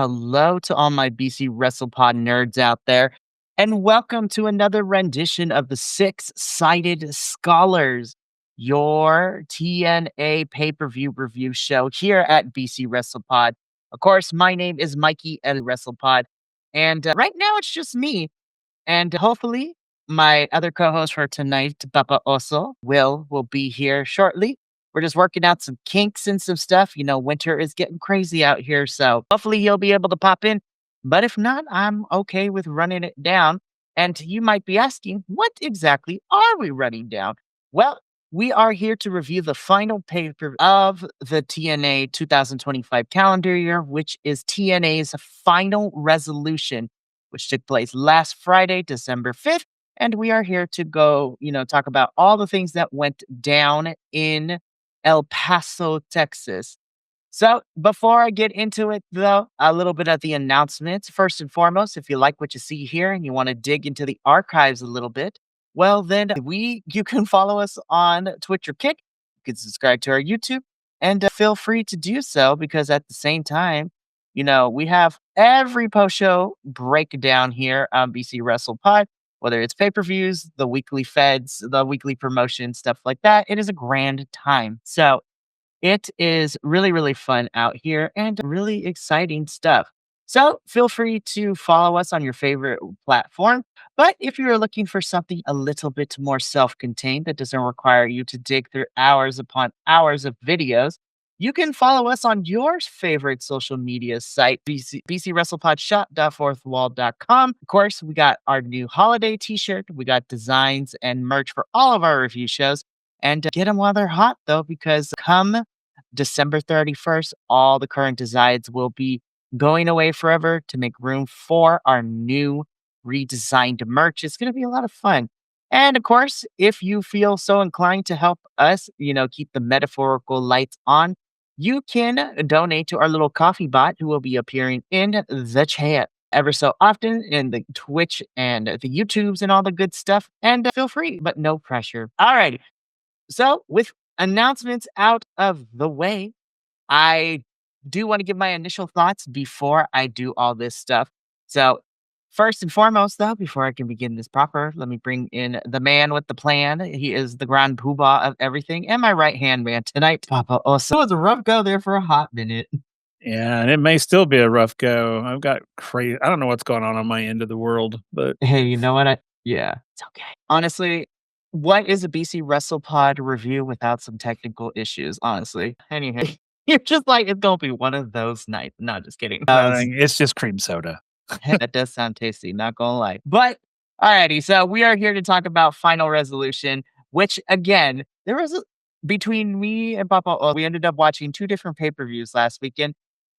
hello to all my BC WrestlePod nerds out there, and welcome to another rendition of the Six Sided Scholars, your TNA pay per view review show here at BC WrestlePod. Of course, my name is Mikey at WrestlePod, and right now it's just me, and hopefully my other co-host for tonight, Papa Oso, will be here shortly. We're just working out some kinks and some stuff. You know, winter is getting crazy out here, so hopefully he'll be able to pop in. But if not, I'm okay with running it down. And you might be asking, what exactly are we running down? Well, we are here to review the final paper of the TNA 2025 calendar year, which is TNA's final resolution, which took place last Friday, December 5th. And we are here to go, talk about all the things that went down in El Paso, Texas. So before I get into it, though, a little bit of the announcements. First and foremost, if you like what you see here and you want to dig into the archives a little bit, well, then you can follow us on Twitch or Kick. You can subscribe to our YouTube and feel free to do so because at the same time, we have every post show breakdown here on BC WrestlePod, whether it's pay-per-views, the weekly feds, the weekly promotion, stuff like that. It is a grand time. So it is really, really fun out here and really exciting stuff. So feel free to follow us on your favorite platform. But if you're looking for something a little bit more self-contained that doesn't require you to dig through hours upon hours of videos, you can follow us on your favorite social media site, bcwrestlepodshop.fourthwall.com. Of course, we got our new holiday t-shirt. We got designs and merch for all of our review shows. And get them while they're hot, though, because come December 31st, all the current designs will be going away forever to make room for our new redesigned merch. It's going to be a lot of fun. And of course, if you feel so inclined to help us, keep the metaphorical lights on, you can donate to our little coffee bot who will be appearing in the chat ever so often in the Twitch and the YouTubes and all the good stuff. And feel free, but no pressure. All right. So with announcements out of the way, I do want to give my initial thoughts before I do all this stuff. So first and foremost, though, before I can begin this proper, let me bring in the man with the plan. He is the grand poobah of everything and my right-hand man tonight, Papa Oso. It was a rough go there for a hot minute. Yeah, and it may still be a rough go. I've got crazy. I don't know what's going on my end of the world, but Hey, you know what? Yeah, it's okay. Honestly, what is a BC WrestlePod review without some technical issues? Honestly, anyway, you're just like it's gonna be one of those nights. No, just kidding. it's just cream soda. That does sound tasty, not gonna lie. But alrighty, so we are here to talk about Final Resolution, which again, there was between me and Papa, we ended up watching two different pay-per-views last weekend.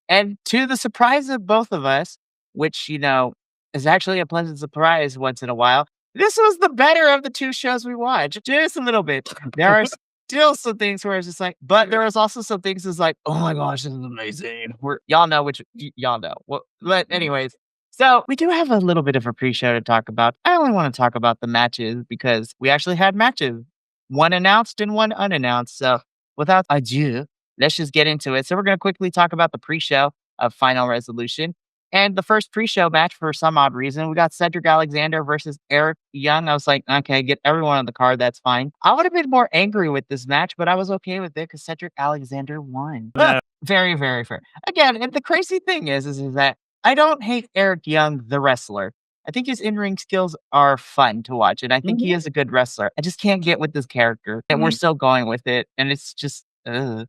And to the surprise of both of us, which, is actually a pleasant surprise once in a while, this was the better of the two shows we watched. Just a little bit. There are still some things where it's just like, but there was also some things that's like, oh my gosh, this is amazing. Y'all know y'all know. Well, but anyways, so we do have a little bit of a pre-show to talk about. I only want to talk about the matches because we actually had matches, one announced and one unannounced. So without ado, let's just get into it. So we're going to quickly talk about the pre-show of Final Resolution. And the first pre-show match, for some odd reason, we got Cedric Alexander versus Eric Young. I was like, okay, get everyone on the card. That's fine. I would have been more angry with this match, but I was okay with it because Cedric Alexander won. Yeah. Very, very fair. Again, and the crazy thing is that I don't hate Eric Young, the wrestler. I think his in-ring skills are fun to watch, and I think he is a good wrestler. I just can't get with this character, and we're still going with it, and it's just, ugh.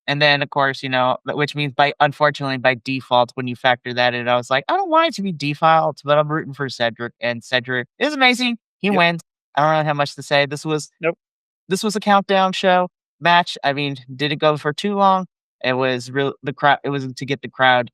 And then, of course, which means unfortunately, by default, when you factor that in, I was like, I don't want it to be default, but I'm rooting for Cedric. And Cedric is amazing. He wins. I don't really have much to say. This was a countdown show match. I mean, did it go for too long? It was the crowd. It was to get the crowd,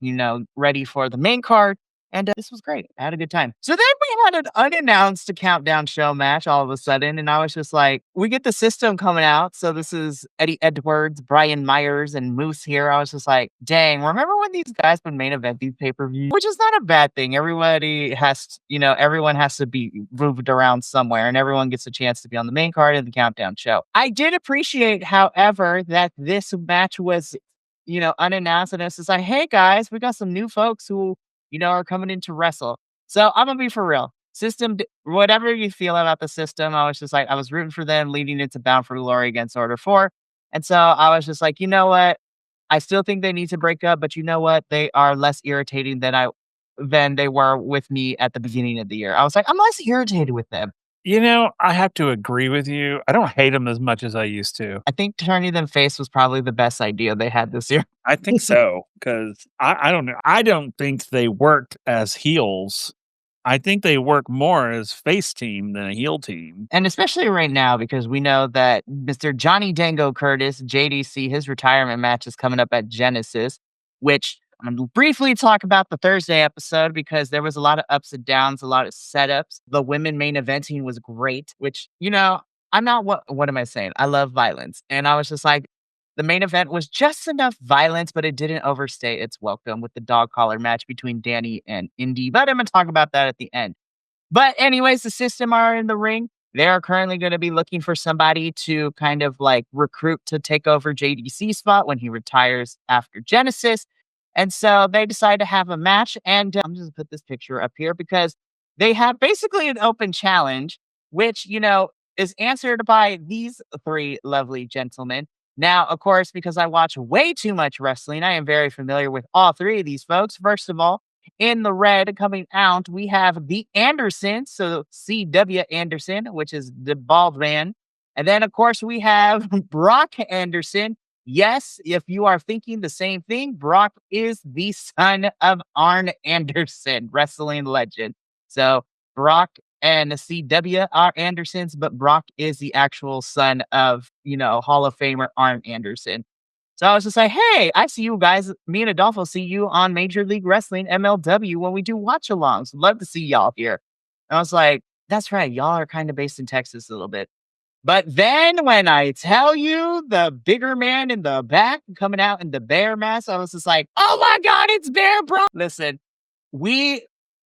ready for the main card. And this was great. I had a good time. So then we had an unannounced countdown show match all of a sudden. And I was just like, we get the system coming out. So this is Eddie Edwards, Brian Myers, and Moose here. I was just like, dang, remember when these guys would main event these pay-per-views? Which is not a bad thing. Everybody has, everyone has to be moved around somewhere and everyone gets a chance to be on the main card of the countdown show. I did appreciate, however, that this match was unannounced, and it's just like, "Hey guys, we got some new folks who, are coming in to wrestle." So I'm gonna be for real. Whatever you feel about the system, I was just like, I was rooting for them leading into Bound for Glory against Order 4. And so I was just like, you know what? I still think they need to break up, but you know what? They are less irritating than they were with me at the beginning of the year. I was like, I'm less irritated with them. I have to agree with you. I don't hate them as much as I used to. I think turning them face was probably the best idea they had this year. I think so, 'cause I don't know. I don't think they worked as heels. I think they work more as face team than a heel team. And especially right now, because we know that Mr. Johnny Dango Curtis, JDC, his retirement match is coming up at Genesis, which I'm gonna briefly talk about the Thursday episode because there was a lot of ups and downs, a lot of setups. The women main eventing was great, which, I'm not what am I saying? I love violence. And I was just like, the main event was just enough violence, but it didn't overstay its welcome with the dog collar match between Danny and Indy. But I'm gonna talk about that at the end. But anyways, the system are in the ring. They are currently going to be looking for somebody to kind of like recruit to take over JDC spot when he retires after Genesis. And so they decide to have a match. And I'm just gonna put this picture up here because they have basically an open challenge, which, is answered by these three lovely gentlemen. Now, of course, because I watch way too much wrestling, I am very familiar with all three of these folks. First of all, in the red coming out, we have the Andersons, so C.W. Anderson, which is the bald man. And then, of course, we have Brock Anderson. Yes, if you are thinking the same thing, Brock is the son of Arn Anderson, wrestling legend. So Brock and CW are Andersons, but Brock is the actual son of, Hall of Famer Arn Anderson. So I was just like, "Hey, I see you guys. Me and Adolfo see you on Major League Wrestling MLW when we do watch alongs. Love to see y'all here." And I was like, "That's right. Y'all are kind of based in Texas a little bit." But then when I tell you the bigger man in the back coming out in the bear mask, I was just like, "Oh my God, it's Bear Bro." Listen, we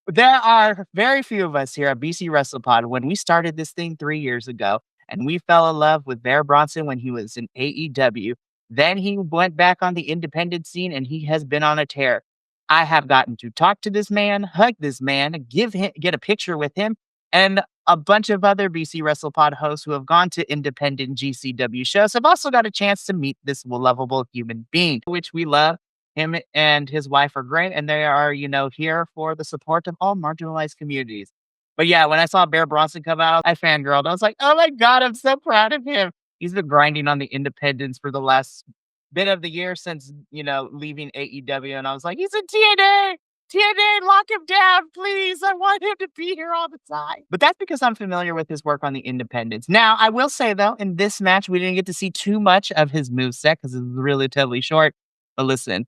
there are very few of us here at BC WrestlePod when we started this thing 3 years ago, and we fell in love with Bear Bronson when he was in AEW. Then he went back on the independent scene, and he has been on a tear. I have gotten to talk to this man, hug this man, get a picture with him, and a bunch of other BC WrestlePod hosts who have gone to independent GCW shows have also got a chance to meet this lovable human being, which we love. Him and his wife are great, and they are, here for the support of all marginalized communities. But yeah, when I saw Bear Bronson come out, I fangirled. I was like, "Oh my God, I'm so proud of him." He's been grinding on the independents for the last bit of the year since, leaving AEW. And I was like, "He's in TNA. TNA, lock him down, please. I want him to be here all the time." But that's because I'm familiar with his work on the independents. Now, I will say though, in this match, we didn't get to see too much of his moveset because it was relatively short. But listen,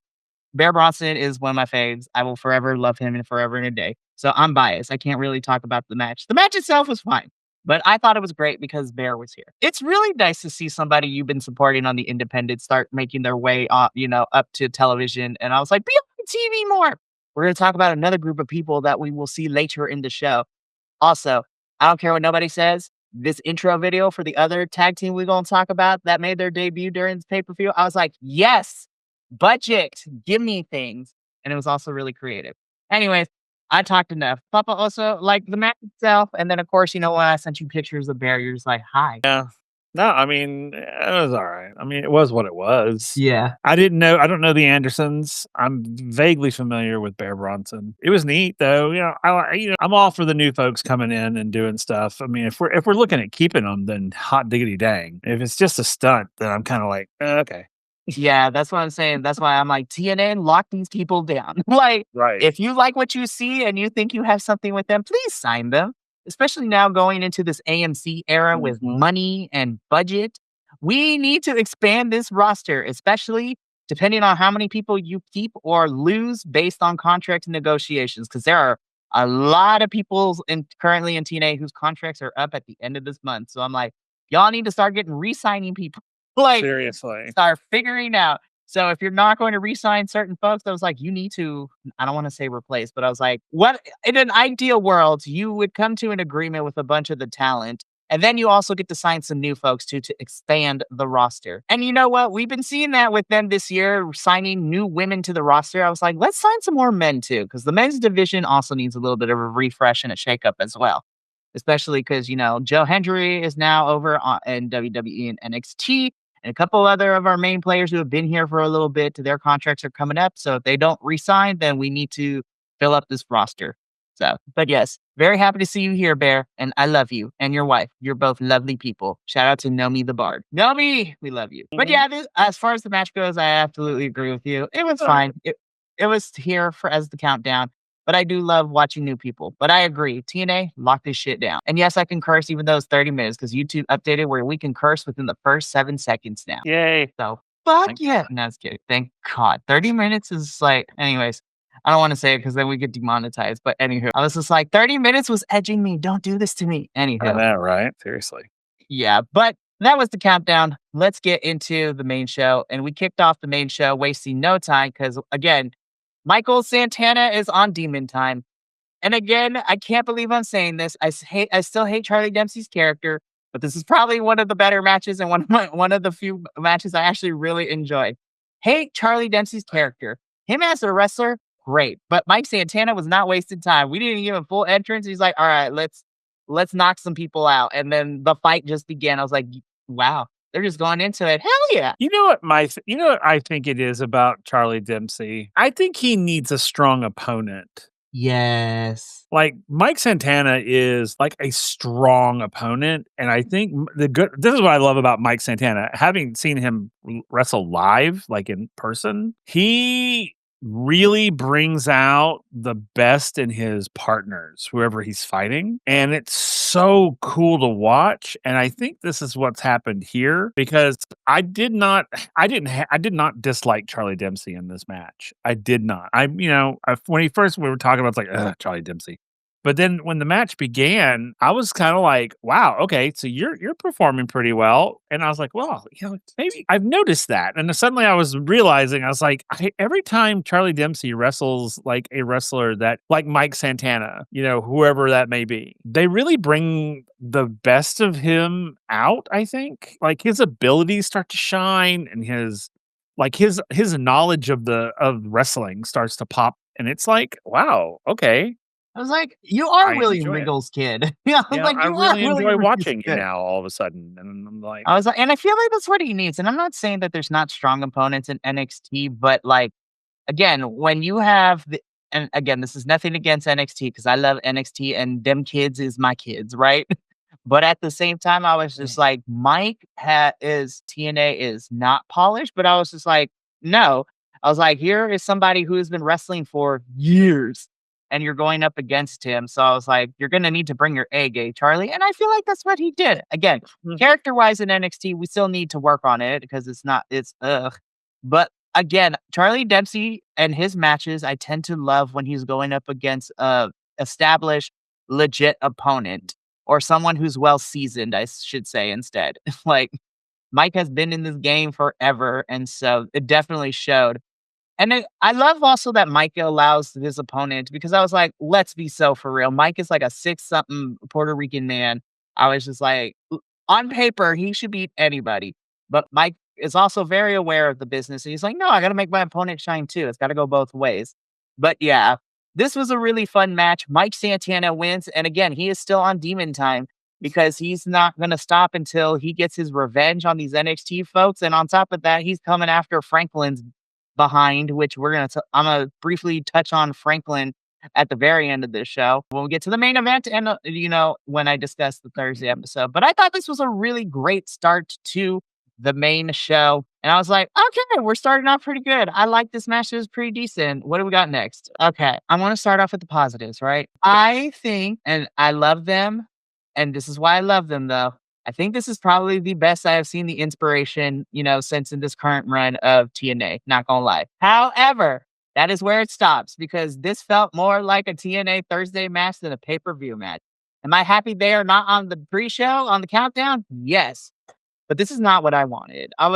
Bear Bronson is one of my faves. I will forever love him and forever and a day. So I'm biased. I can't really talk about the match. The match itself was fine, but I thought it was great because Bear was here. It's really nice to see somebody you've been supporting on the independent start making their way, up to television. And I was like, be on TV more. We're going to talk about another group of people that we will see later in the show. Also, I don't care what nobody says. This intro video for the other tag team we're going to talk about that made their debut during this pay per view, I was like, yes, budget, give me things. And it was also really creative. Anyways, I talked enough. Papa also like the match itself. And then, of course, when I sent you pictures of Bear, you're just like, hi. Yeah. No, I mean, it was alright. I mean, it was what it was. Yeah. I don't know the Andersons. I'm vaguely familiar with Bear Bronson. It was neat though, I'm all for the new folks coming in and doing stuff. I mean, if we're looking at keeping them, then hot diggity dang. If it's just a stunt, then I'm kinda like, okay." Yeah, that's what I'm saying. That's why I'm like, TNA, lock these people down. Like, Right. if you like what you see and you think you have something with them, please sign them. Especially now going into this AMC era with Mhm. money and budget. We need to expand this roster, especially depending on how many people you keep or lose based on contract negotiations. Because there are a lot of people currently in TNA whose contracts are up at the end of this month. So I'm like, y'all need to start getting re-signing people. Like, Seriously. start figuring out. So if you're not going to re-sign certain folks, I was like, you need to, I don't want to say replace, but I was like, what in an ideal world, you would come to an agreement with a bunch of the talent And then you also get to sign some new folks too to expand the roster. And you know what? We've been seeing that with them this year, signing new women to the roster. I was like, let's sign some more men too, because the men's division also needs a little bit of a refresh and a shakeup as well. Especially because, Joe Hendry is now over in WWE and NXT, and a couple other of our main players who have been here for a little bit, their contracts are coming up. So if they don't resign, then we need to fill up this roster. So, but yes, very happy to see you here, Bear. And I love you and your wife. You're both lovely people. Shout out to Nomi the Bard. Nomi, we love you. But Mhm. yeah, as far as the match goes, I absolutely agree with you. It was Alright. fine. It was here for as the countdown. But I do love watching new people. But I agree. TNA, lock this shit down. And yes, I can curse even though it's 30 minutes because YouTube updated where we can curse within the first 7 seconds now. Yay. So fuck Thank yeah. No, just kidding. Thank God. 30 minutes is like, anyways. I don't want to say it because then we get demonetized. But anywho, I was just like, 30 minutes was edging me. Don't do this to me. I Anywho, know, right? Seriously. yeah. But that was the countdown. Let's get into the main show. And we kicked off the main show, wasting no time because, again, Michael Santana is on Demon Time. And again, I can't believe I'm saying this. I still hate Charlie Dempsey's character, but this is probably one of the better matches and one of the few matches I actually really enjoyed. Hate Charlie Dempsey's character. Him as a wrestler, great. But Mike Santana was not wasting time. We didn't give him full entrance. He's like, all right, let's knock some people out. And then the fight just began. I was like, wow, they're just going into it. Hell yeah. You know what I think it is about Charlie Dempsey? I think he needs a strong opponent. Yes. Like, Mike Santana is, like, a strong opponent, and I think this is what I love about Mike Santana. Having seen him wrestle live, like, in person, he really brings out the best in his partners, whoever he's fighting, and it's so cool to watch, and I think this is what's happened here because I did not dislike Charlie Dempsey in this match. I did not. When we were talking about, it's like, ugh, Charlie Dempsey. But then when the match began, I was kind of like, wow, okay, so you're performing pretty well. And I was like, well, maybe I've noticed that. And then suddenly I was realizing, I was like, every time Charlie Dempsey wrestles like a wrestler that like Mike Santana, whoever that may be, they really bring the best of him out, I think. Like his abilities start to shine and his knowledge of wrestling starts to pop. And it's like, wow, okay. I was like, you are I William enjoy it. Regal's kid. Yeah, I was Yeah, like, I you are really William enjoy Regal's watching you kid. now all of a sudden, and I'm like, I was like, and I feel like that's what he needs. And I'm not saying that there's not strong opponents in NXT, but like again, when you have and again, this is nothing against NXT because I love NXT and them kids is my kids, right? But at the same time, I was just mm, like, is TNA is not polished, but I was just like, no. I was like, here is somebody who has been wrestling for years and you're going up against him. So I was like, you're going to need to bring your A game, Charlie. And I feel like that's what he did. Again, mm, character wise in NXT, we still need to work on it because it's ugh. But again, Charlie Dempsey and his matches, I tend to love when he's going up against a established, legit opponent or someone who's well seasoned, I should say instead. Like Mike has been in this game forever, and so it definitely showed. And I love also that Mike allows his opponent because I was like, let's be so for real. Mike is like a six something Puerto Rican man. I was just like, on paper, he should beat anybody. But Mike is also very aware of the business. And he's like, no, I got to make my opponent shine too. It's got to go both ways. But yeah, this was a really fun match. Mike Santana wins. And again, he is still on demon time because he's not going to stop until he gets his revenge on these NXT folks. And on top of that, he's coming after Franklin's behind, which I'm gonna briefly touch on Franklin at the very end of this show when we get to the main event and when I discuss the Thursday episode. But I thought this was a really great start to the main show, and I was like, okay, we're starting off pretty good. I like this match; it was pretty decent. What do we got next? Okay, I want to start off with the positives, right? I think, and I love them, and this is why I love them, though. I think this is probably the best I have seen the inspiration, since in this current run of TNA, not gonna lie. However, that is where it stops because this felt more like a TNA Thursday match than a pay-per-view match. Am I happy they are not on the pre-show, on the countdown? Yes. But this is not what I wanted. I'm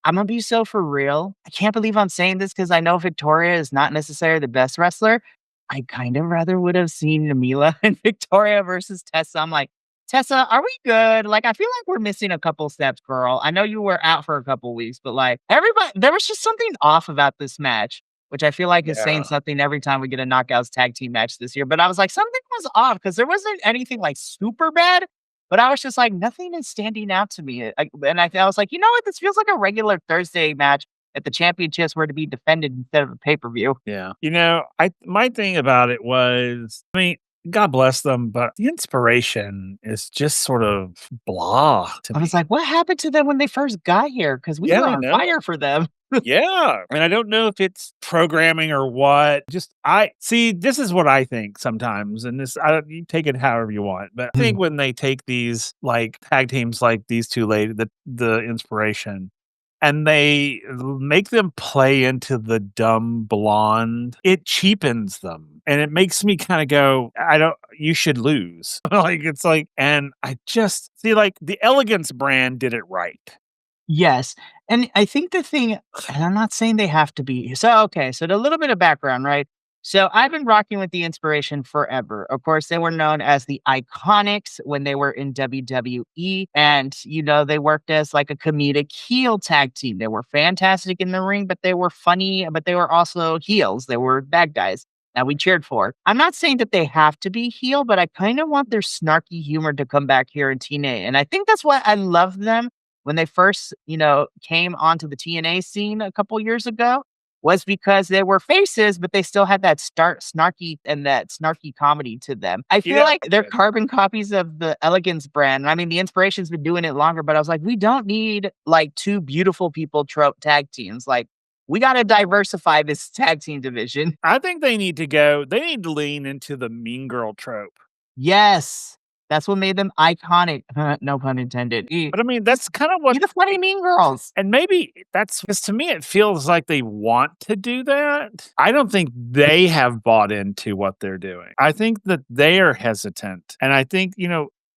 gonna be so for real. I can't believe I'm saying this because I know Victoria is not necessarily the best wrestler. I kind of rather would have seen Namila and Victoria versus Tessa. I'm like, Tessa, are we good? Like, I feel like we're missing a couple steps, girl. I know you were out for a couple weeks, but like everybody, there was just something off about this match, which I feel like is saying Yeah. something every time we get a knockouts tag team match this year. But I was like, something was off because there wasn't anything like super bad. But I was just like, nothing is standing out to me. I was like, you know what? This feels like a regular Thursday match if the championships were to be defended instead of a pay per view. Yeah. I my thing about it was, I mean, God bless them, but the inspiration is just sort of blah to I me. was like, what happened to them when they first got here? Because we Yeah, were I on know. fire for them. Yeah, and I don't know if it's programming or what. Just I see, this is what I think sometimes, and this, I don't, you take it however you want, but I think when they take these like tag teams like these two lady, the inspiration, and they make them play into the dumb blonde, it cheapens them. And it makes me kind of go, I don't, you should lose. Like, it's like, and I just see, like, the Elegance brand did it right. Yes, and I think the thing and I'm not saying they have to be so, okay, so a little bit of background, right? So, I've been rocking with The Inspiration forever. Of course, they were known as the Iconics when they were in WWE, and, they worked as, like, a comedic heel tag team. They were fantastic in the ring, but they were funny, but they were also heels. They were bad guys that we cheered for. I'm not saying that they have to be heel, but I kinda want their snarky humor to come back here in TNA, and I think that's why I love them when they first, came onto the TNA scene a couple years ago was because they were faces, but they still had that start snarky and that snarky comedy to them. I feel Yeah. like they're carbon copies of the Elegance brand. I mean, the Inspiration's been doing it longer, but I was like, we don't need like two beautiful people trope tag teams. Like, we got to diversify this tag team division. I think they need to lean into the mean girl trope. Yes, that's what made them iconic. No pun intended. But I mean, Just that's kind of be what, the funny mean girls. and maybe that's because to me it feels like they want to do that. I don't think they have bought into what they're doing. I think that they are hesitant. And I think,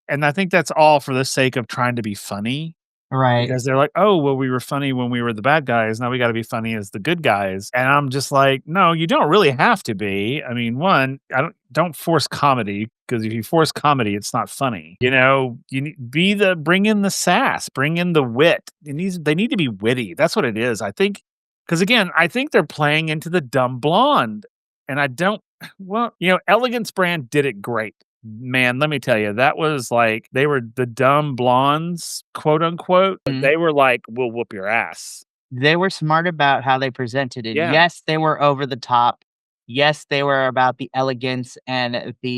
and I think that's all for the sake of trying to be funny. Right. Because they're like, "Oh, well, we were funny when we were the bad guys, now we gotta be funny as the good guys," and I'm just like, "No, you don't really have to be." I mean, 1, I don't force comedy, because if you force comedy, it's not funny, You need bring in the sass, bring in the wit. They need to be witty, that's what it is, I think. Because again, I think they're playing into the dumb blonde, and I don't well, Elegance brand did it great. Man, let me tell you, that was like they were the dumb blondes, quote unquote, but Mhm. they were like, "We'll whoop your ass." They were smart about how they presented it. Yeah, Yes, they were over the top. Yes, they were about the elegance and the,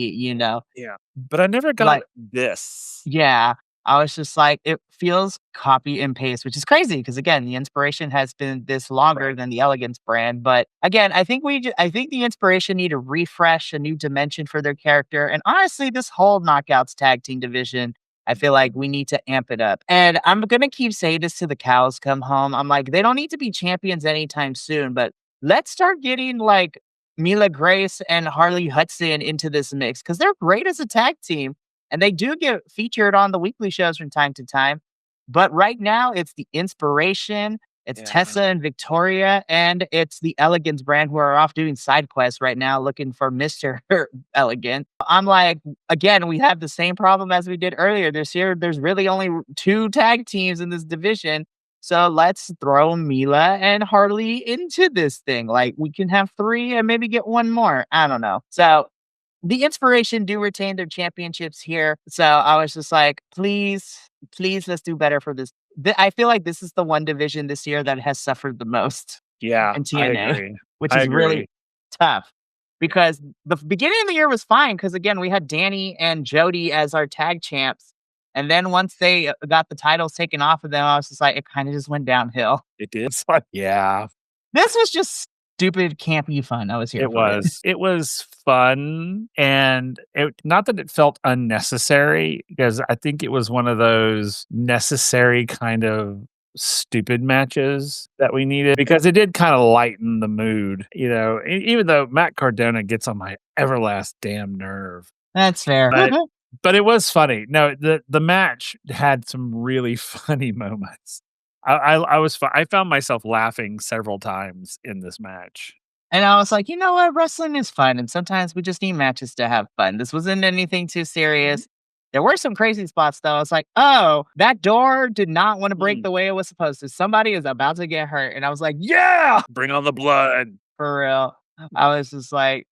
yeah, but I never got like this. yeah, I was just like, it feels copy and paste, which is crazy because again, the inspiration has been this longer Right. than the elegance brand. But again, I think the inspiration need a refresh, a new dimension for their character. And honestly, this whole knockouts tag team division, I feel like we need to amp it up. And I'm gonna keep saying this till the cows come home. I'm like, they don't need to be champions anytime soon, but let's start getting like Mila Grace and Harley Hudson into this mix because they're great as a tag team and they do get featured on the weekly shows from time to time. But right now, it's the Inspiration, it's Yeah. Tessa and Victoria, and it's the Elegance brand who are off doing side quests right now looking for Mr. Elegant. I'm like, again, we have the same problem as we did earlier this year. There's really only two tag teams in this division. So let's throw Mila and Harley into this thing. Like we can have three and maybe get one more. I don't know. So the Inspiration do retain their championships here, so I was just like, "Please, please, let's do better for this." I feel like this is the one division this year that has suffered the most Yeah, in I TNA, agree. which I is agree. really tough because the beginning of the year was fine because again, we had Danny and Jody as our tag champs, and then once they, got the titles taken off of them, I was just like, it kinda just went downhill. It did. It's like, yeah. This was just stupid, campy fun. I was here It for it. was. It was fun, and it not that it felt unnecessary, because I think it was one of those necessary kind of stupid matches that we needed, because it did kinda lighten the mood, even though Matt Cardona gets on my everlast damn nerve. That's fair. But but it was funny. No, the match had some really funny moments. I found myself laughing several times in this match. And I was like, you know what? Wrestling is fun. And sometimes we just need matches to have fun. This wasn't anything too Mhm. serious. There were some crazy spots though. It's like, oh, that door did not want to break Mm. the way it was supposed to. Somebody is about to get hurt. And I was like, yeah, Bring on the blood. for real. I was just like,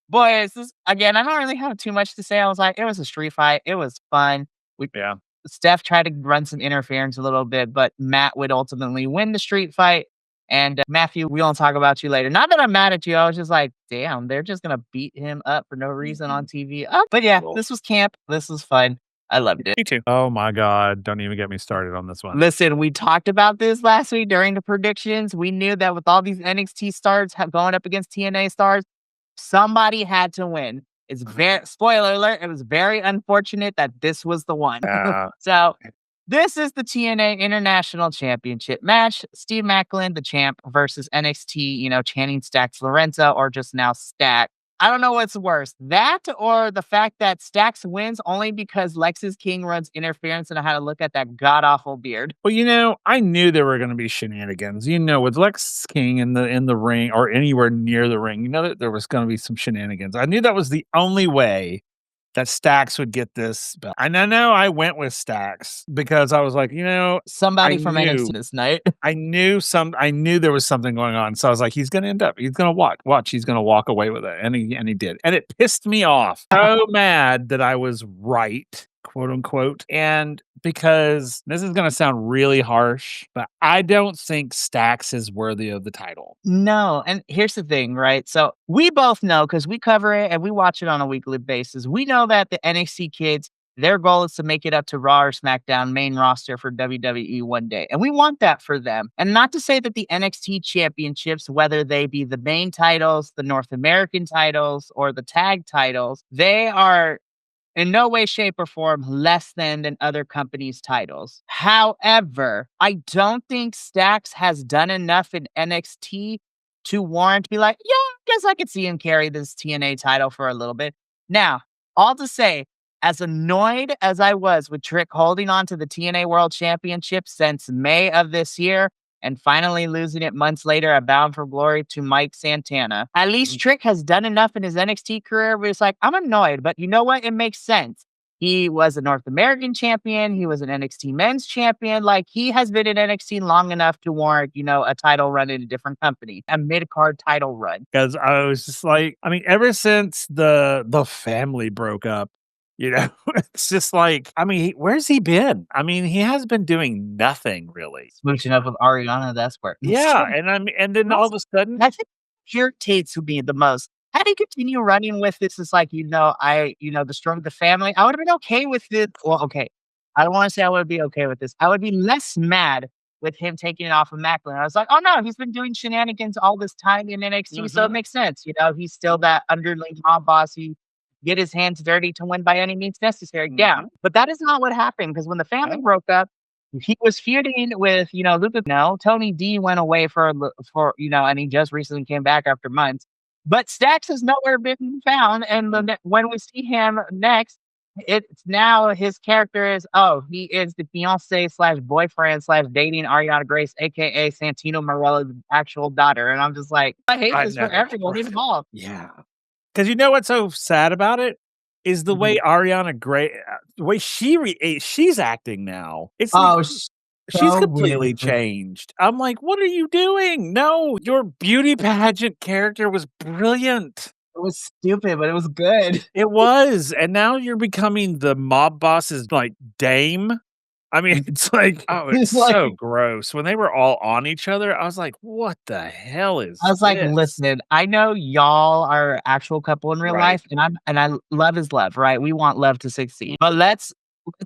boy, is this again, I don't really have too much to say. I was like, it was a street fight. It was fun. We Yeah. Steph tried to run some interference a little bit, but Matt would ultimately win the street fight. And Matthew, we won't talk about you later. Not that I'm mad at you. I was just like, damn, they're just gonna beat him up for no reason on Mhm. TV. But yeah, Cool. this was camp. This was fun. I loved it. Me too. Oh my god, don't even get me started on this one. Listen, we talked about this last week during the predictions. We knew that with all these NXT stars going up against TNA stars, somebody had to win. It's very spoiler alert. It was very unfortunate that this was the one. Uh, So this is the TNA International Championship match. Steve Macklin, the champ, versus NXT, Channing Stacks Lorenzo, or just now Stack. I don't know what's worse, that or the fact that Stacks wins only because Lexus King runs interference and I had to look at that god awful beard. well, I knew there were gonna be shenanigans. With Lex King in the ring or anywhere near the ring, that there was gonna be some shenanigans. I knew that was the only way that Stax would get this belt. And I know I went with Stax because I was like, I Somebody from NXT knew this night. I knew there was something going on. So I was like, he's gonna watch, he's gonna walk away with it. And he did. And it pissed me off so mad that I was right, quote unquote. And because this is gonna sound really harsh, but I don't think Stax is worthy of the title. No, and here's the thing, right? So we both know because we cover it and we watch it on a weekly basis. We know that the NXT kids, their goal is to make it up to Raw or SmackDown main roster for WWE one day. And we want that for them. And not to say that the NXT championships, whether they be the main titles, the North American titles, or the tag titles, they are in no way, shape, or form less than other companies' titles. However, I don't think Stacks has done enough in NXT to warrant be like, yeah, I guess I could see him carry this TNA title for a little bit. Now, all to say, as annoyed as I was with Trick holding on to the TNA World Championship since May of this year, and finally losing it months later at Bound for Glory to Mike Santana. At least Trick has done enough in his NXT career where it's like, I'm annoyed, but you know what? It makes sense. He was a North American champion. He was an NXT men's champion. Like, he has been in NXT long enough to warrant, a title run in a different company, a mid-card title run. Because I was just like, ever since the family broke up, it's just like, where's he been? He has been doing nothing really. Smooching up with Ariana, that's where. Yeah, and then all of a sudden, I think irritates me the most. Had he continued running with this, it's like, destroying the family. I would have been okay with it. Well, okay. I don't want to say I would be okay with this. I would be less mad with him taking it off of Macklin. I was like, oh no, he's been doing shenanigans all this time in NXT, so it makes sense. He's still that underling mob boss. He get his hands dirty to win by any means necessary. Yeah. But that is not what happened because when the family broke up, he was feuding with, Luca. No, Tony D went away and he just recently came back after months. But Stacks has nowhere been found. And when we see him next, it's now his character is, he is the fiance slash boyfriend slash dating Ariana Grace, aka Santino Marella's actual daughter. And I'm just like, I hate I this for know. everyone involved. Yeah. Because you know what's so sad about it is the way Ariana Gray, the way she's acting now. It's like Oh, she's so completely weird. changed. I'm like, what are you doing? No, your beauty pageant character was brilliant. It was stupid, but it was good. It was, and now you're becoming the mob boss's like dame. It's like, oh, it's It's like, so gross. When they were all on each other, I was like, what the hell is I was like, this? listen, I know y'all are actual couple in real Right. life, and love is love, right? We want love to succeed. But let's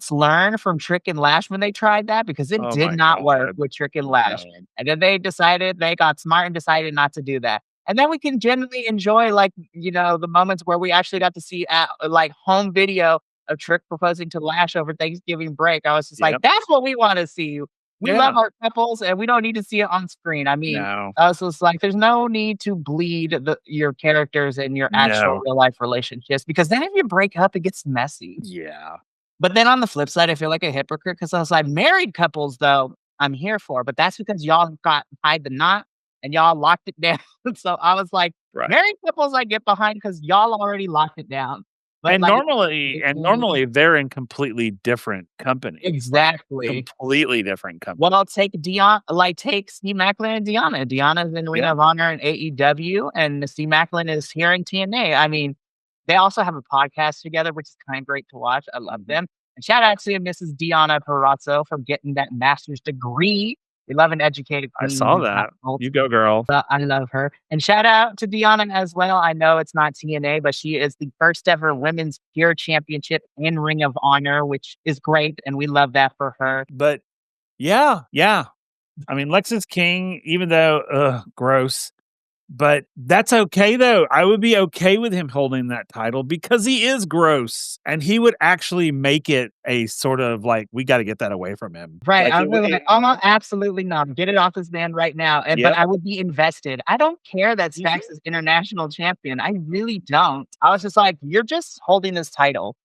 learn from Trick and Lash when they tried that because it Oh did my not work God. with Trick and Lash. No. And then they got smart and decided not to do that. And then we can genuinely enjoy the moments where we actually got to see like home video of Trick proposing to Lash over Thanksgiving break. I was just like, Yep. that's what we want to see. We Yeah. love our couples and we don't need to see it on screen. No. So it's like there's no need to bleed your characters and your actual No. real life relationships because then if you break up, it gets messy. Yeah. But then on the flip side, I feel like a hypocrite because I was like, married couples though, I'm here for, but that's because y'all got tied the knot and y'all locked it down. So I was like, Right. married couples I get behind because y'all already locked it down. but like And normally they're in completely different companies, like, exactly. completely different companies. Well, I'll take take Steve Macklin and Deanna. Deanna's in Ring Yeah. of Honor and AEW, and Steve Macklin is here in TNA. I mean, they also have a podcast together, which is kind of great to watch. I love Mhm. them. And shout out to Mrs. Deanna Perazzo for getting that master's degree. We love an educated I queen saw who's not that. old. You go, girl. I love her. And shout out to Deanna as well. I know it's not TNA, but she is the first ever women's pure championship in Ring of Honor, which is great. And we love that for her. But yeah, yeah. I mean, Lexus King, even though, gross, but that's okay though. I would be okay with him holding that title because he is gross, and he would actually make it a sort of like, "We gotta get that away from him." Right, Like, I it would would be like, "Oh, no, absolutely not. Get it off this man right now," but Yep. I would be invested. I don't care that Mhm, Stacks is international champion, I really don't. I was just like, "You're just holding this title,"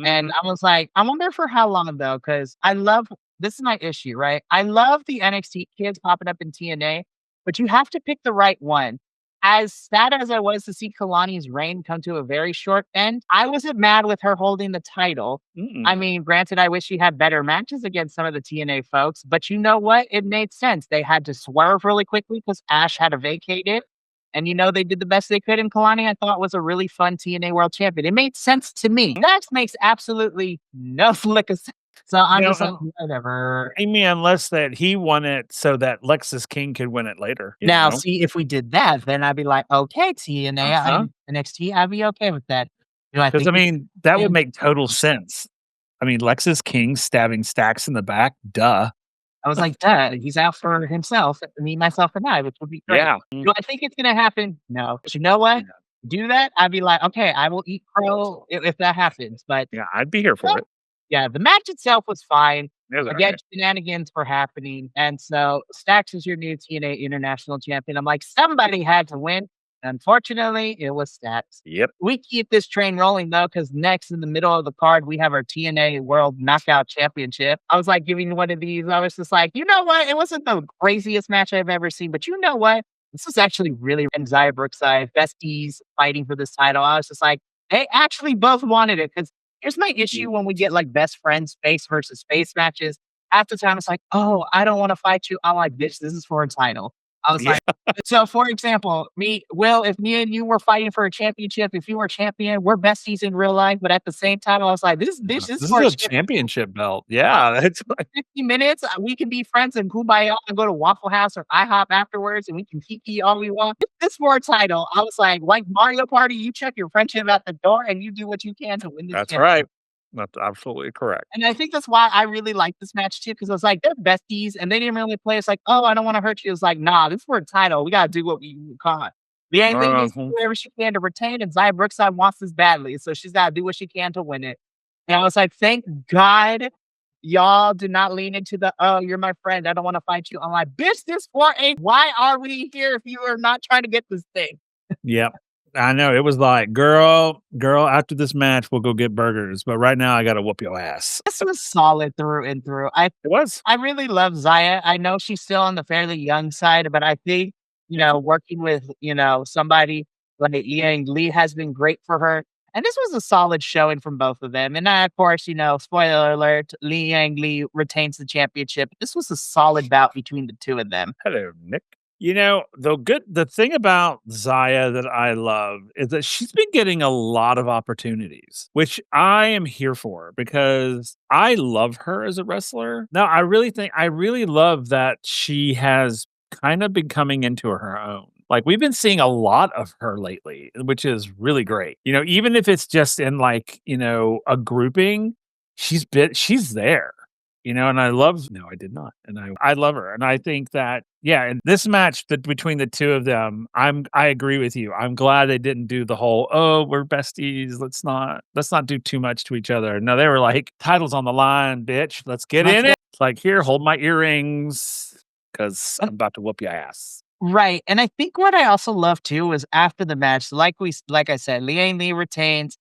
and mhm, I was like, "I wonder for how long, though," because I love this is my issue, right? I love the NXT kids popping up in TNA, but you have to pick the right one. As sad as I was to see Kalani's reign come to a very short end, I wasn't mad with her holding the title. I mm. mean, granted, I wish she had better matches against some of the TNA folks, but you know what? It made sense. They had to swerve really quickly because Ash had to vacate it. And they did the best they could. And Kalani, I thought, was a really fun TNA World Champion. It made sense to me. That makes absolutely no lick of sense. So I'm No, just like, whatever. I mean, unless that he won it so that Lexus King could win it later, you Now, know? see, if we did that, then I'd be like, okay, TNA, Uh-huh. NXT, I'd be okay with that. I 'Cause, I think it's mean, that would make total sense. I mean, Lexus King stabbing Stacks in the back, duh. I was like, "Duh, he's out for himself, me, myself, and I, which would be great." Yeah. Do I think it's gonna happen? No. But you know what? Yeah, Do that, I'd be like, "Okay, I will eat crow if that happens." But yeah, I'd be here for well, it. yeah, the match itself was fine. It was Again, alright. shenanigans were happening, and so Stacks is your new TNA International Champion. I'm like, somebody had to win. Unfortunately, it was Stacks. Yep. We keep this train rolling though, because next in the middle of the card, we have our TNA World Knockout Championship. I was like giving one of these. I was just like, you know what? It wasn't the craziest match I've ever seen, but you know what? This was actually really and Zaya Brookside, besties fighting for this title. I was just like, they actually both wanted it because here's my issue when we get like best friends face versus face matches. Half the time it's like, oh, I don't want to fight you. I'm like, bitch, this is for a title. I was Yeah. like, so for example, Will, if me and you were fighting for a championship, if you were champion, we're besties in real life. But at the same time, I was like, this bitch is This is for a a championship. championship belt. Yeah, that's like 50 minutes, we can be friends and kumbaya and go to Waffle House or IHOP afterwards and we can kiki all we want. This for a title. I was like Mario Party, you check your friendship at the door and you do what you can to win this that's championship. right. That's absolutely correct. And I think that's why I really like this match too, because I was like, they're besties and they didn't really play. It's like, oh, I don't want to hurt you. It's like, nah, this is for a title. We gotta do what we caught. Liang Lee needs to do Mhm. whatever she can to retain, and Zaya Brookside wants this badly. So she's gotta do what she can to win it. And I was like, thank God y'all do not lean into the oh, you're my friend. I don't want to fight you. I'm like, bitch, this for a why are we here if you are not trying to get this thing? Yep. I know, it was like, "Girl, after this match, we'll go get burgers, but right now I gotta whoop your ass." This was solid through and through. It was. I really love Zaya. I know she's still on the fairly young side, but I think, working with, somebody like Liang Lee has been great for her. And this was a solid showing from both of them. And of course, spoiler alert, Liang Lee retains the championship. This was a solid bout between the two of them. Hello, Nick. You know, the thing about Zaya that I love is that she's been getting a lot of opportunities, which I am here for because I love her as a wrestler. Now, I really love that she has kind of been coming into her own. Like we've been seeing a lot of her lately, which is really great. You know, even if it's just in like, a grouping, she's there. And I love no, I did not. And I love her. And I think that, yeah, and this match that between the two of them, I agree with you. I'm glad they didn't do the whole, oh, we're besties. Let's not do too much to each other. No, they were like, titles on the line, bitch. Let's get Let's in go. it. It's like, here, hold my earrings. Cause I'm about to whoop your ass. Right. And I think what I also love too is after the match, like I said, Liang Lee retains,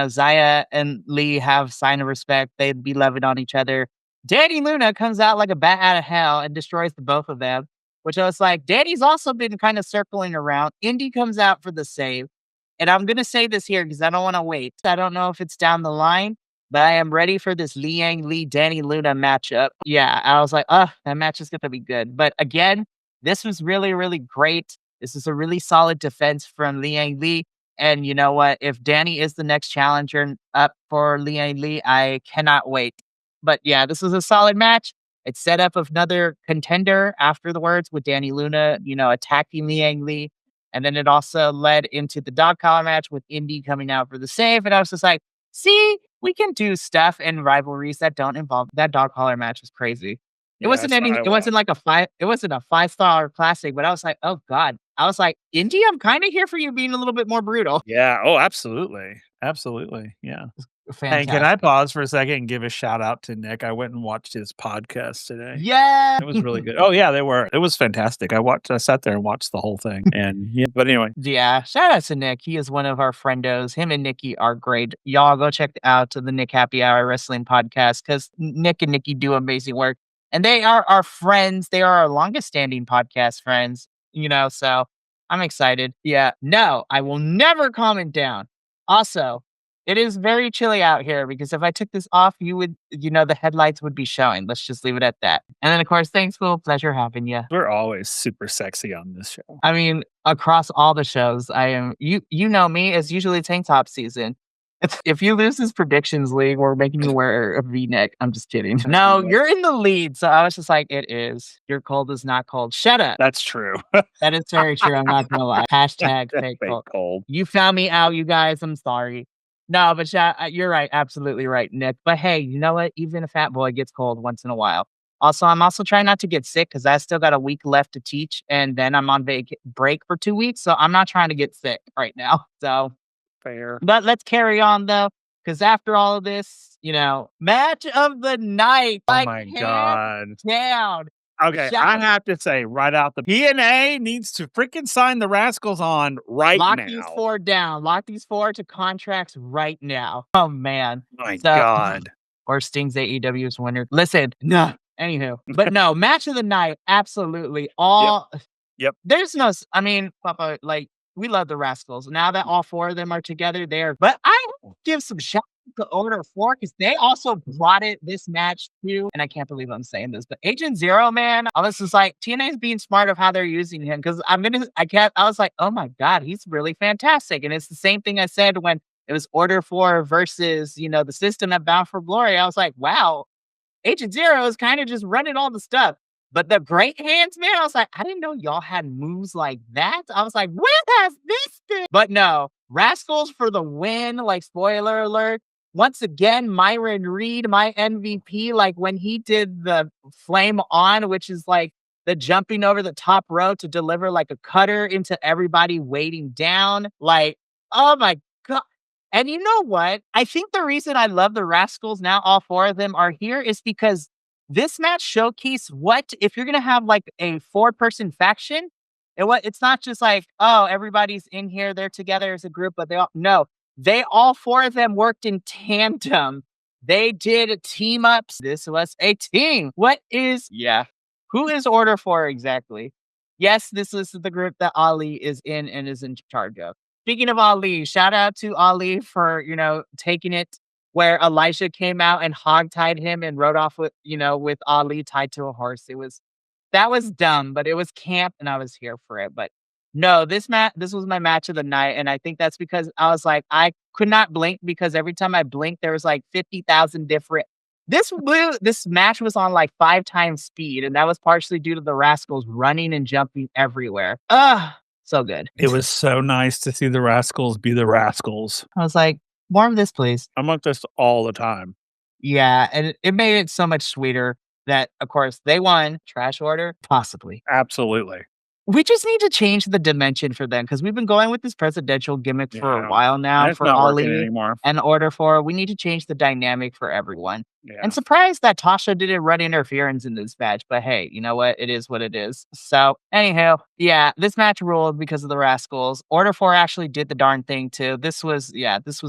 Zaya and Lee have sign of respect. They'd be loving on each other. Danny Luna comes out like a bat out of hell and destroys the both of them, which I was like, Danny's also been kind of circling around. Indy comes out for the save. And I'm gonna say this here because I don't want to wait. I don't know if it's down the line, but I am ready for this Liang Li Danny Luna matchup. Yeah, I was like, oh, that match is gonna be good. But again, this was really, really great. This is a really solid defense from Liang Li. And you know what? If Danny is the next challenger up for Liang Li, I cannot wait. But yeah, this was a solid match. It set up another contender afterwards with Danny Luna, attacking Liang Li. And then it also led into the dog collar match with Indy coming out for the save. And I was just like, see, we can do stuff and rivalries that don't involve that dog collar match was crazy. Yeah, that's what I It want. wasn't like it wasn't a 5-star classic, but I was like, oh God. I was like, Indy, I'm kind of here for you being a little bit more brutal. Yeah. Oh, absolutely. Absolutely. Yeah. Hey, can I Fantastic. pause for a second and give a shout out to Nick? I went and watched his podcast today. Yeah. It was really good. Oh, yeah, they were. It was fantastic. I sat there and watched the whole thing, and yeah, but anyway, Yeah, shout out to Nick. He is one of our friendos. Him and Nikki are great. Y'all go check out the Nick Happy Hour Wrestling podcast because Nick and Nikki do amazing work. And they are our friends. They are our longest standing podcast friends, so I'm excited. Yeah, no, I will never comment down. Also, it is very chilly out here because if I took this off, the headlights would be showing. Let's just leave it at that. And then, of course, thanks, Will. Pleasure having you. we're always super sexy on this show. I mean, across all the shows, I am you know me, it's usually tank top season. If you lose this predictions league, we're making you wear a V-neck. I'm just kidding. No, you're in the lead. So I was just like, it is. Your cold is not cold. Shut up. That's true. That is very true. I'm not gonna lie. Hashtag fake Fake cold. cold. You found me out, you guys. I'm sorry. No, but you're right. Absolutely right, Nick. But hey, you know what? Even a fat boy gets cold once in a while. Also, I'm also trying not to get sick because I still got a week left to teach, and then I'm on break for 2 weeks. So I'm not trying to get sick right now. So, Fair. but let's carry on though, because after all of this, match of the night, Oh like my hands god. down. Okay, I Shout have to say right out the TNA needs to freaking sign the Rascals on right Lock these now. 4 down. Lock these 4 to contracts right now. Oh, man. My So god. or Sting's AEW's winner. Listen, no. Anywho, but no, match of the night, absolutely. Yep. All Yep. there's no I mean, Papa, like, we love the Rascals. Now that all 4 of them are together there, but I give some shout out to Order 4 because they also brought it this match too, and I can't believe I'm saying this, but Agent Zero, man, I was just like, TNA is being smart of how they're using him because I was like, "Oh my god, he's really fantastic," and it's the same thing I said when it was Order 4 versus, the System at Bound for Glory. I was like, "Wow, Agent Zero is kind of just running all the stuff." But the great hands, man, I was like, I didn't know y'all had moves like that. I was like, where has this been? But no, Rascals for the win. Like, spoiler alert. Once again, Myron Reed, my MVP, like when he did the flame on, which is like the jumping over the top row to deliver like a cutter into everybody waiting down. Like, oh my God. And you know what? I think the reason I love the Rascals now, all 4 of them are here, is because this match showcased what if you're gonna have like a 4-person faction, it's not just like, oh, everybody's in here, they're together as a group, but they all 4 of them worked in tandem. They did team ups. This was a team. Who is Order 4 exactly? Yes, this is the group that Ali is in and is in charge of. Speaking of Ali, shout out to Ali for, taking it where Elijah came out and hogtied him and rode off with Ali tied to a horse. That was dumb, but it was camp and I was here for it. But no, this was my match of the night. And I think that's because I was like, I could not blink because every time I blinked, there was like 50,000 different. This match was on like 5 times speed, and that was partially due to the Rascals running and jumping everywhere. So good. It was so nice to see the Rascals be the Rascals. I was like, more of this, please. I'm like this all the time. Yeah, and it made it so much sweeter that, of course, they won. Trash order? Possibly. Absolutely. We just need to change the dimension for them because we've been going with this presidential gimmick for a Yeah. while now And it's for not working Ali anymore. and Order 4. We need to change the dynamic for everyone. Yeah. And surprised that Tasha didn't run interference in this match, but hey, you know what? It is what it is. So, anyhow, yeah, this match ruled because of the Rascals. Order 4 actually did the darn thing too. This was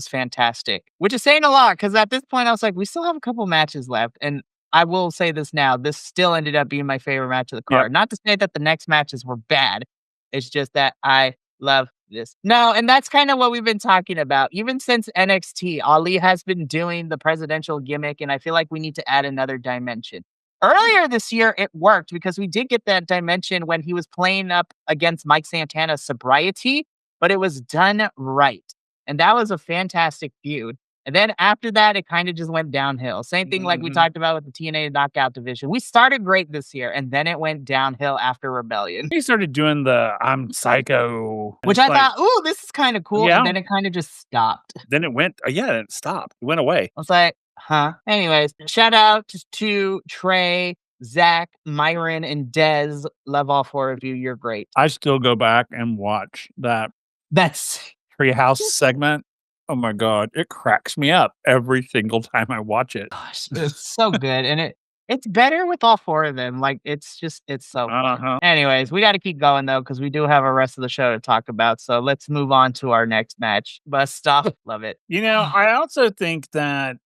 fantastic, which is saying a lot because at this point I was like, we still have a couple matches left. And I will say this now, this still ended up being my favorite match of the Yep. card. Not to say that the next matches were bad. It's just that I love this. No, and that's kind of what we've been talking about. Even since NXT, Ali has been doing the presidential gimmick, and I feel like we need to add another dimension. Earlier this year, it worked because we did get that dimension when he was playing up against Mike Santana's sobriety, but it was done right. And that was a fantastic feud. And then after that, it kind of just went downhill. Same thing like we Mhm. talked about with the TNA knockout division. We started great this year, and then it went downhill after Rebellion, He started doing the "I'm psycho," and which it's I like, thought, ooh, this is kind of cool. And yeah, then it kind of just stopped. then it went yeah, it stopped. It went away. I was like, huh. Anyways, shout out to Trey, Zach, Myron, and Dez. Love all four of you. You're great. I still go back and watch that That's Treehouse segment. Oh my god, it cracks me up every single time I watch it. gosh, it's so good. And it's better with all four of them. Like it's so fun. Uh-huh. Anyways, we gotta keep going though, because we do have a rest of the show to talk about. So let's move on to our next match. Bust stop. Love it. I also think that,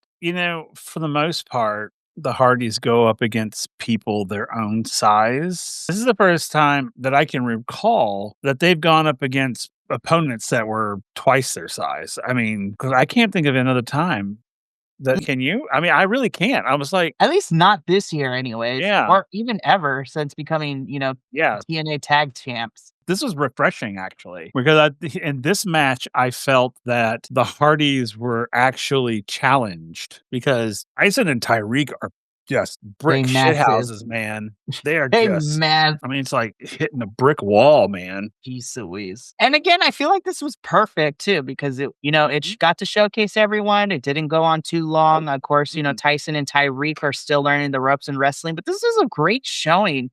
for the most part, the Hardys go up against people their own size. This is the first time that I can recall that they've gone up against opponents that were twice their size. I mean, because I can't think of another time that can you? I mean, I really can't. I was like, At least not this year, anyways, yeah, or even ever since becoming, yeah. TNA tag champs. This was refreshing actually, because in this match, I felt that the Hardys were actually challenged because Tyson and Tyreek are just They brick massive. shithouses, man. They are Hey, just, man. I mean, it's like hitting a brick wall, man. Jeez Louise. And again, I feel like this was perfect too because it Mhm. got to showcase everyone. It didn't go on too long. Of course, Mhm. Tyson and Tyreek are still learning the ropes in wrestling, but this is a great showing.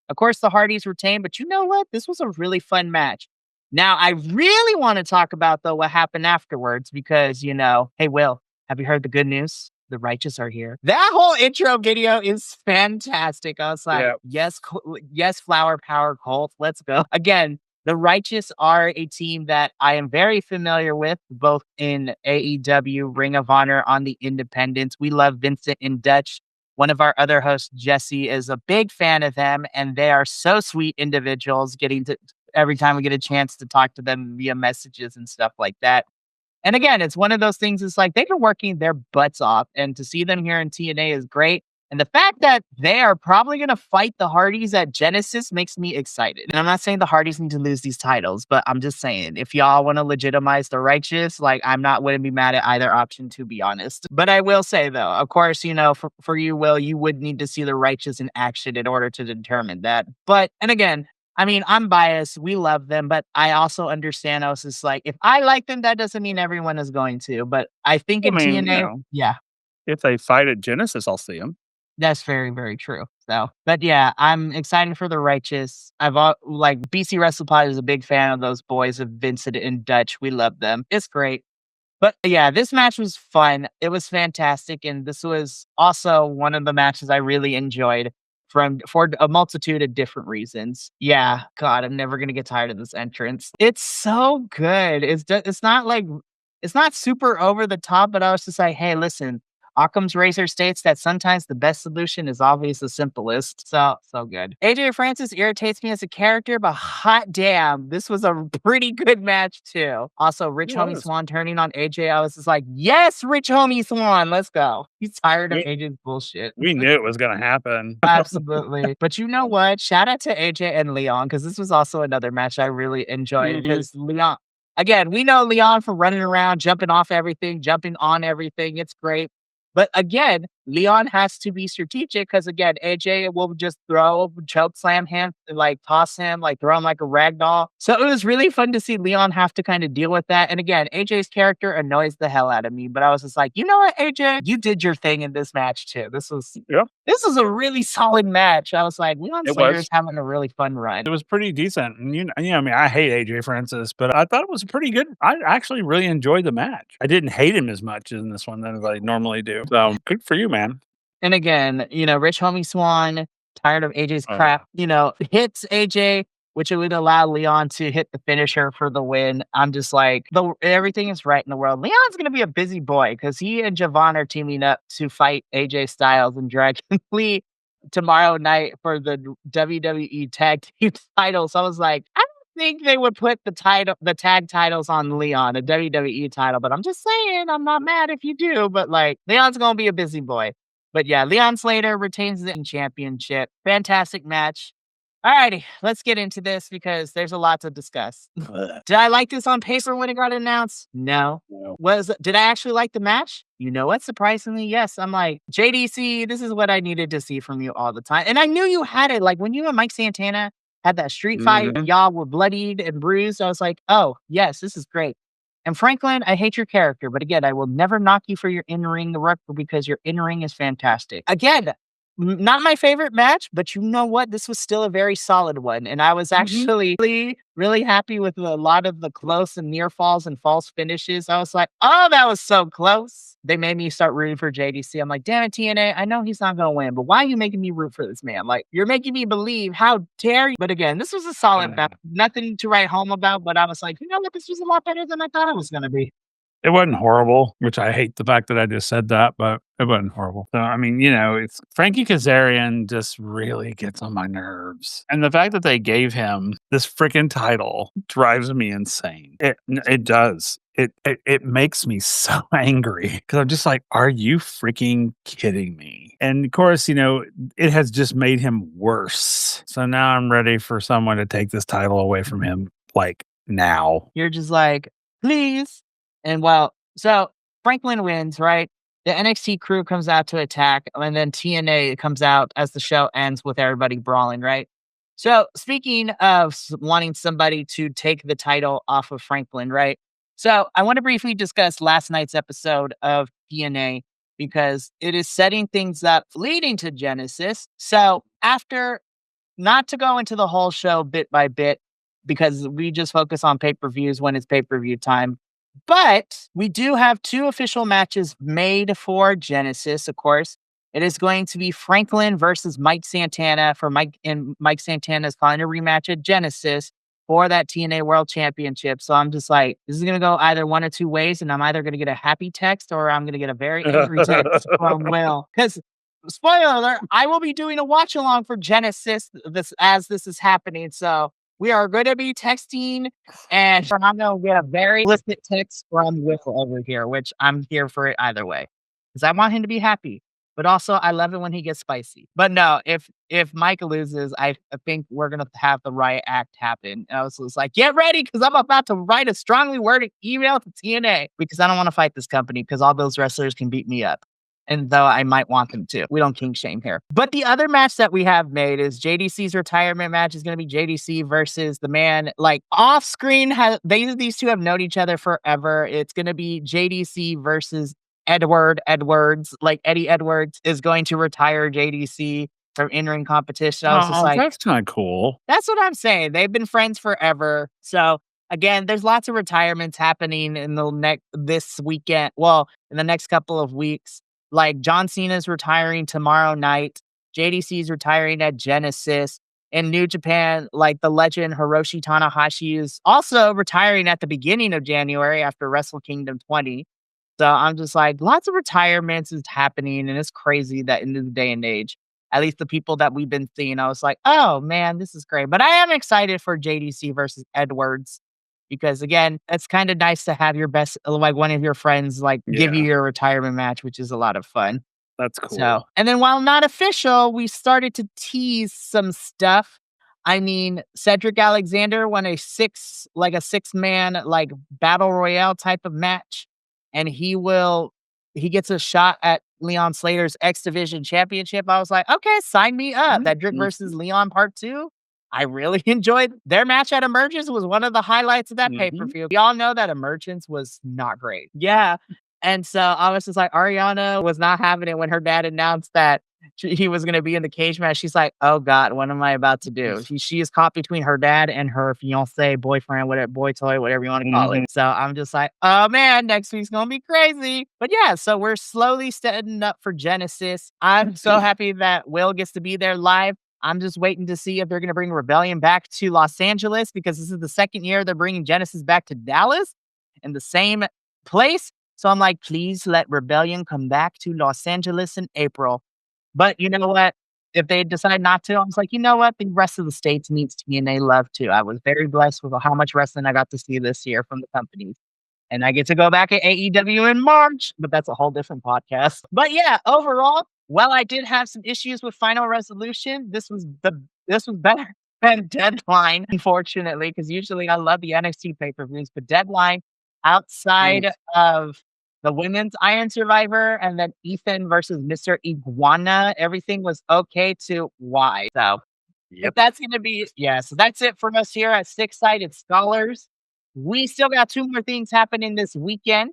Of course, the Hardys retained, but you know what? This was a really fun match. Now, I really want to talk about though what happened afterwards because, hey Will, have you heard the good news? The righteous are here. That whole intro video is fantastic. I was like, Yeah. yes, yes, flower power cult. Let's go. Again, the Righteous are a team that I am very familiar with, both in AEW, Ring of Honor, on the independents. We love Vincent and Dutch. One of our other hosts, Jesse, is a big fan of them, and they are so sweet individuals. Getting to every time we get a chance to talk to them via messages and stuff like that. And again, it's one of those things, it's like they've been working their butts off, and to see them here in TNA is great. And the fact that they are probably going to fight the Hardys at Genesis makes me excited. And I'm not saying the Hardys need to lose these titles, but I'm just saying if y'all want to legitimize the Righteous, like wouldn't be mad at either option, to be honest. But I will say though, of course, for you, Will, you would need to see the Righteous in action in order to determine that. But, and again, I mean, I'm biased. We love them, but I also understand. I was just like, if I like them, that doesn't mean everyone is going to. But I think I in mean, TNA, yeah, if they fight at Genesis, I'll see them. that's very, very true. So, but yeah, I'm excited for the Righteous. Like BC WrestlePod is a big fan of those boys of Vincent and Dutch. We love them. It's great. But yeah, this match was fun. It was fantastic, and this was also one of the matches I really enjoyed for a multitude of different reasons. Yeah, God, I'm never gonna get tired of this entrance. It's so good. It's not like it's not super over the top, but I was just like, hey, listen. Occam's razor states that sometimes the best solution is always the simplest. So good. AJ Francis irritates me as a character, but hot damn, this was a pretty good match too. Also, Rich It Homie was. Swan turning on AJ, I was just like, yes, Rich Homie Swan, let's go. He's tired of We AJ's bullshit. we knew it was gonna happen. Absolutely. But you know what? Shout out to AJ and Leon because this was also another match I really enjoyed Mhm. because Leon, again, we know Leon for running around, jumping off everything, jumping on everything. It's great. But again, Leon has to be strategic because again, AJ will just choke slam him, like toss him, like throw him like a rag doll. So it was really fun to see Leon have to kind of deal with that. And again, AJ's character annoys the hell out of me, but I was just like, you know what, AJ, you did your thing in this match too. Yeah, This was a really solid match. I was like, Leon it Slater is was. having a really fun run. It was pretty decent, and I mean, I hate AJ Francis, but I thought it was pretty good. I actually really enjoyed the match. I didn't hate him as much in this one as I normally do. So good for you, man. And again, Rich Homie Swan, tired of AJ's Uh, crap, hits AJ, which it would allow Leon to hit the finisher for the win. I'm just like, everything is right in the world. Leon's going to be a busy boy because he and Javon are teaming up to fight AJ Styles and Dragon Lee tomorrow night for the WWE Tag Team titles. So I was like, I don't think they would put the tag titles on Leon, a WWE title, but I'm just saying, I'm not mad if you do, but like Leon's gonna be a busy boy. But yeah, Leon Slater retains the championship. Fantastic match. Alrighty, let's get into this because there's a lot to discuss. Did I like this on paper when it got announced? No. No. Did I actually like the match? You know what? Surprisingly, yes. I'm like, JDC, this is what I needed to see from you all the time. And I knew you had it. Like when you and Mike Santana had that street fight, Mhm. y'all were bloodied and bruised. I was like, oh, yes, this is great. And Franklin, I hate your character, but again, I will never knock you for your in-ring work because your in-ring is fantastic. Again, not my favorite match, but you know what? This was still a very solid one. And I was Mhm. actually really happy with a lot of the close and near falls and false finishes. I was like, oh, that was so close. They made me start rooting for JDC. I'm like, damn it, TNA. I know he's not going to win, but why are you making me root for this man? Like, you're making me believe. How dare you? But again, this was a solid match. Nothing to write home about, but I was like, you know what? This was a lot better than I thought it was going to be. It wasn't horrible, which I hate the fact that I just said that, but it wasn't horrible. So, I mean, it's Frankie Kazarian just really gets on my nerves. And the fact that they gave him this freaking title drives me insane. It does. It makes me so angry because I'm just like, are you freaking kidding me? And of course, it has just made him worse. So now I'm ready for someone to take this title away from him, like now. You're just like, please. And so Franklin wins, right? The NXT crew comes out to attack, and then TNA comes out as the show ends with everybody brawling, right? So speaking of wanting somebody to take the title off of Franklin, right? So I want to briefly discuss last night's episode of TNA because it is setting things up leading to Genesis. So after not to go into the whole show bit by bit because we just focus on pay-per-views when it's pay-per-view time. But we do have two official matches made for Genesis, of course. It is going to be Franklin versus Mike Santana for Mike, and Mike Santana is calling a rematch at Genesis for that TNA World Championship. So I'm just like, this is going to go either one or two ways, and I'm either going to get a happy text or I'm going to get a very angry text from Will. Because spoiler alert, I will be doing a watch along for Genesis this is happening. So we are going to be texting, and I'm going to get a very explicit text from Will over here, which I'm here for it either way because I want him to be happy. But also, I love it when he gets spicy. But no, if Mike loses, I think we're gonna have the riot act happen. And I was just like, get ready, because I'm about to write a strongly worded email to TNA because I don't want to fight this company because all those wrestlers can beat me up. And though I might want them to, we don't kink shame here. But the other match that we have made is JDC's retirement match is going to be JDC versus the man. Like off screen, these two have known each other forever. It's going to be JDC versus Edwards. Like Eddie Edwards is going to retire JDC from in-ring competition. I was just Oh, like, that's kind of cool. that's what I'm saying. They've been friends forever. So again, there's lots of retirements happening in this weekend. Well, in the next couple of weeks. Like John Cena's retiring tomorrow night. JDC's retiring at Genesis. In New Japan, like the legend Hiroshi Tanahashi is also retiring at the beginning of January after Wrestle Kingdom 20. So I'm just like, lots of retirements is happening, and it's crazy that in this day and age, at least the people that we've been seeing, I was like, oh man, this is great. But I am excited for JDC versus Edwards because again, it's kind of nice to have your best, like one of your friends, like give you Yeah, your retirement match, which is a lot of fun. that's So, cool. and then while not official, we started to tease some stuff. I mean, Cedric Alexander won a six-man, like battle royale type of match. And he gets a shot at Leon Slater's X Division Championship. I was like, okay, sign me up. Cedric Mhm, versus Leon Part 2. I really enjoyed their match at Emergence was one of the highlights of that mhm. pay-per-view. We all know that Emergence was not great. Yeah. And so I was just like, Ariana was not having it when her dad announced that he was going to be in the cage match. She's like, oh God, what am I about to do? She is caught between her dad and her fiance, boyfriend, whatever, boy toy, whatever you want to call it. Mhm. So I'm just like, oh man, next week's going to be crazy. But yeah, so we're slowly setting up for Genesis. I'm so happy that Will gets to be there live. I'm just waiting to see if they're going to bring Rebellion back to Los Angeles because this is the second year they're bringing Genesis back to Dallas in the same place. So I'm like, please let Rebellion come back to Los Angeles in April. But you know what? if they decide not to, I was like, you know what? The rest of the states needs TNA love too. I was very blessed with how much wrestling I got to see this year from the companies. And I get to go back at AEW in March, but that's a whole different podcast. But yeah, overall, while I did have some issues with Final Resolution, this was better than Deadline, unfortunately, because usually I love the NXT pay-per-views, but Deadline Mm. outside of the women's Iron Survivor and then Ethan versus Mr. Iguana, everything was okay to why. So if Yep. that's gonna be yeah, so that's it for us here at Six Sided Scholars. We still got 2 more things happening this weekend.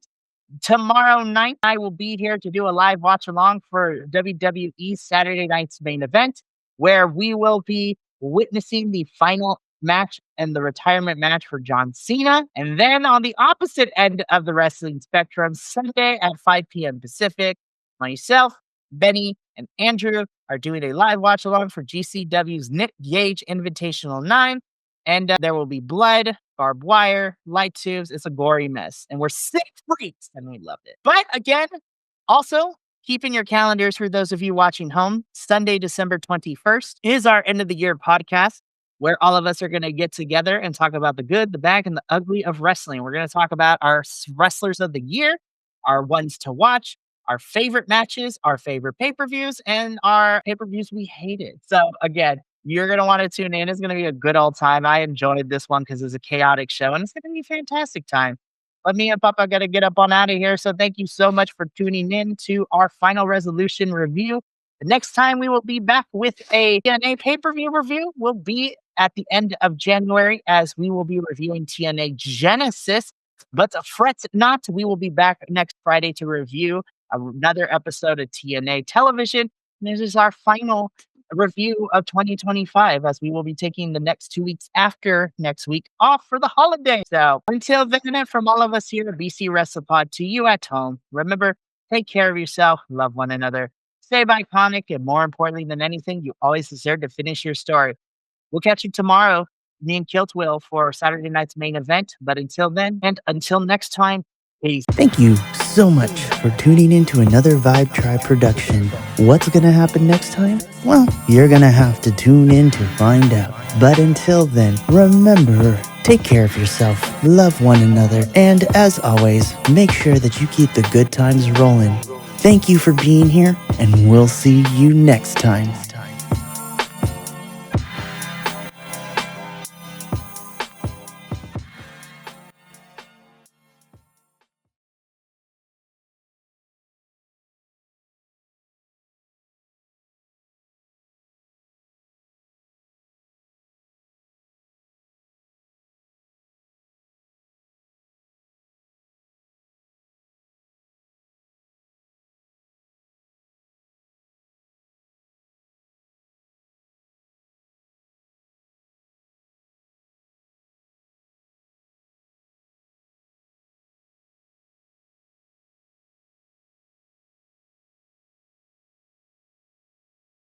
Tomorrow night, I will be here to do a live watch along for WWE Saturday night's main event, where we will be witnessing the final match and the retirement match for John Cena. And then on the opposite end of the wrestling spectrum, Sunday at 5 p.m. Pacific, myself, Benny, and Andrew are doing a live watch along for GCW's Nick Gage Invitational 9. And there will be blood, barbed wire, light tubes. It's a gory mess. And we're sick freaks and we loved it. But again, also keep in your calendars for those of you watching home. Sunday, December 21st is our end of the year podcast where all of us are going to get together and talk about the good, the bad, and the ugly of wrestling. We're going to talk about our wrestlers of the year, our ones to watch, our favorite matches, our favorite pay per views, and our pay per views we hated. So, again, you're going to want to tune in. It's going to be a good old time. I enjoyed this one because it's a chaotic show and it's going to be a fantastic time. But me and Papa got to get up on out of here. So, thank you so much for tuning in to our final resolution review. The next time we will be back with a TNA pay per view review will be at the end of January as we will be reviewing TNA Genesis. But fret not, we will be back next Friday to review another episode of TNA television. And this is our final review of 2025 as we will be taking the next 2 weeks after next week off for the holiday. So until then, and from all of us here at BC WrestlePod to you at home, remember, take care of yourself, love one another, stay iconic, and more importantly than anything, you always deserve to finish your story. We'll catch you tomorrow, me and Kilt will, for Saturday night's main event. But until then, and until next time, peace. Thank you so much for tuning in to another Vibe Tribe production. What's gonna happen next time? Well, you're gonna have to tune in to find out. But until then, remember, take care of yourself, love one another, and as always, make sure that you keep the good times rolling. Thank you for being here, and we'll see you next time.